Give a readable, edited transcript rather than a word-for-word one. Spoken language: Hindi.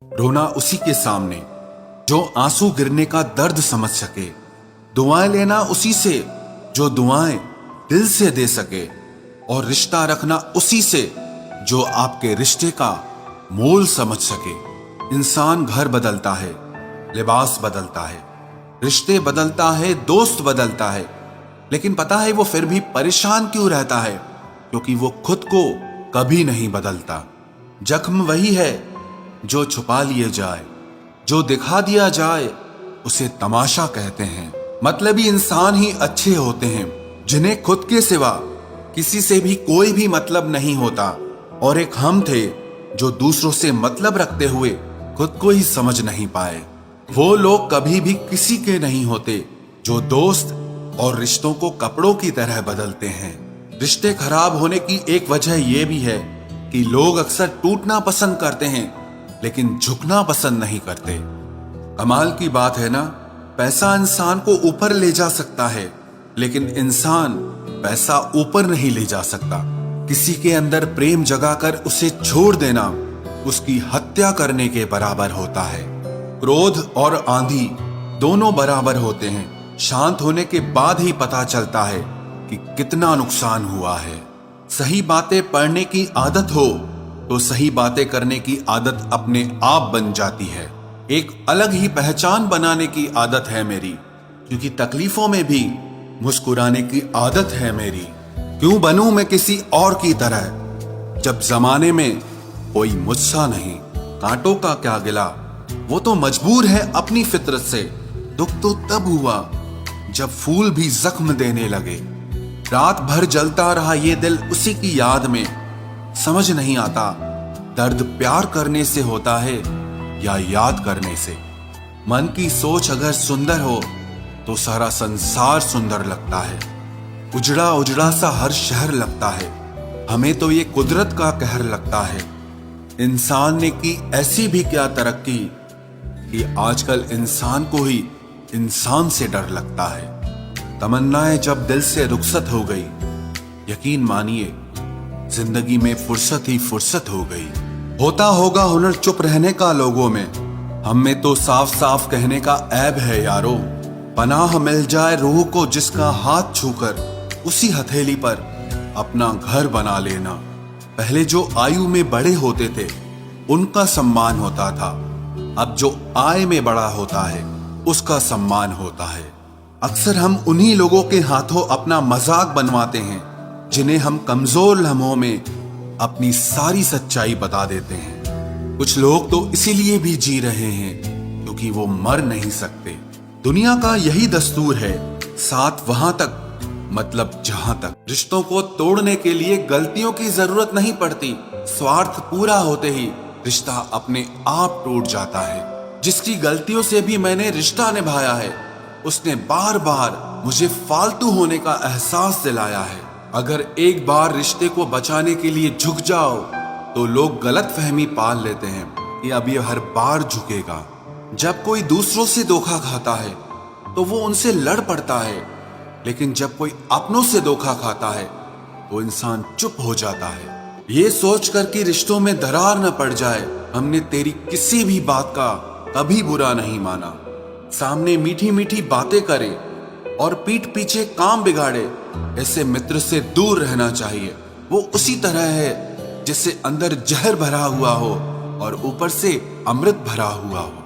रोना उसी के सामने जो आंसू गिरने का दर्द समझ सके, दुआएं लेना उसी से जो दुआएं दिल से दे सके, और रिश्ता रखना उसी से जो आपके रिश्ते का मोल समझ सके। इंसान घर बदलता है, लिबास बदलता है, रिश्ते बदलता है, दोस्त बदलता है, लेकिन पता है वो फिर भी परेशान क्यों रहता है? क्योंकि वो खुद को कभी नहीं बदलता। जख्म वही है जो छुपा लिए जाए, जो दिखा दिया जाए उसे तमाशा कहते हैं। मतलबी इंसान ही अच्छे होते हैं जिन्हें खुद के सिवा किसी से भी कोई भी मतलब नहीं होता, और एक हम थे जो दूसरों से मतलब रखते हुए खुद को ही समझ नहीं पाए। वो लोग कभी भी किसी के नहीं होते जो दोस्त और रिश्तों को कपड़ों की तरह बदलते हैं। रिश्ते खराब होने की एक वजह यह भी है कि लोग अक्सर टूटना पसंद करते हैं लेकिन झुकना पसंद नहीं करते। कमाल की बात है ना, पैसा इंसान को ऊपर ले जा सकता है लेकिन इंसान पैसा ऊपर नहीं ले जा सकता। किसी के अंदर प्रेम जगाकर उसे छोड़ देना उसकी हत्या करने के बराबर होता है। क्रोध और आंधी दोनों बराबर होते हैं। शांत होने के बाद ही पता चलता है कि कितना नुकसान हुआ है। सही बातें पढ़ने की आदत हो तो सही बातें करने की आदत अपने आप बन जाती है। एक अलग ही पहचान बनाने की आदत है मेरी, क्योंकि तकलीफों में भी मुस्कुराने की आदत है मेरी। क्यों बनूं मैं किसी और की तरह जब जमाने में कोई मुझसा नहीं। कांटों का क्या गिला, वो तो मजबूर है अपनी फितरत से। दुख तो तब हुआ जब फूल भी जख्म देने लगे। रात भर जलता रहा ये दिल उसी की याद में। समझ नहीं आता दर्द प्यार करने से होता है या याद करने से। मन की सोच अगर सुंदर हो तो सारा संसार सुंदर लगता है। उजड़ा उजड़ा सा हर शहर लगता है। हमें तो ये कुदरत का कहर लगता है। इंसान ने की ऐसी भी क्या तरक्की कि आजकल इंसान को ही इंसान से डर लगता है। तमन्नाएं जब दिल से रुखसत हो गई, यकीन मानिए जिंदगी में फुर्सत ही फुर्सत हो गई। होता होगा हुनर चुप रहने का लोगों में, हम में तो साफ साफ कहने का ऐब है यारो। पनाह मिल जाए रूह को जिसका हाथ छूकर उसी हथेली पर अपना घर बना लेना। पहले जो आयु में बड़े होते थे उनका सम्मान होता था, अब जो आय में बड़ा होता है उसका सम्मान होता है। अक्सर हम उन्हीं लोगों के हाथों अपना मजाक बनवाते हैं जिन्हें हम कमजोर लम्हों में अपनी सारी सच्चाई बता देते हैं। कुछ लोग तो इसीलिए भी जी रहे हैं क्योंकि वो मर नहीं सकते। दुनिया का यही दस्तूर है, साथ वहां तक मतलब जहां तक। रिश्तों को तोड़ने के लिए गलतियों की जरूरत नहीं पड़ती। स्वार्थ पूरा होते ही रिश्ता अपने आप टूट जाता है। जिसकी गलतियों से भी मैंने रिश्ता निभाया है उसने बार बार मुझे फालतू होने का एहसास दिलाया है। अगर एक बार रिश्ते को बचाने के लिए झुक जाओ तो लोग गलत फहमी पाल लेते हैं कि अब ये हर बार झुकेगा। जब कोई दूसरों से धोखा खाता है तो वो उनसे लड़ पड़ता है, लेकिन जब कोई अपनों से धोखा खाता है तो इंसान चुप हो जाता है। ये सोचकर कि रिश्तों में दरार न पड़ जाए, हमने तेरी किसी भी बात का कभी बुरा नहीं माना। सामने मीठी मीठी बातें करे और पीठ पीछे काम बिगाड़े, ऐसे मित्र से दूर रहना चाहिए। वो उसी तरह है जिससे अंदर जहर भरा हुआ हो और ऊपर से अमृत भरा हुआ हो।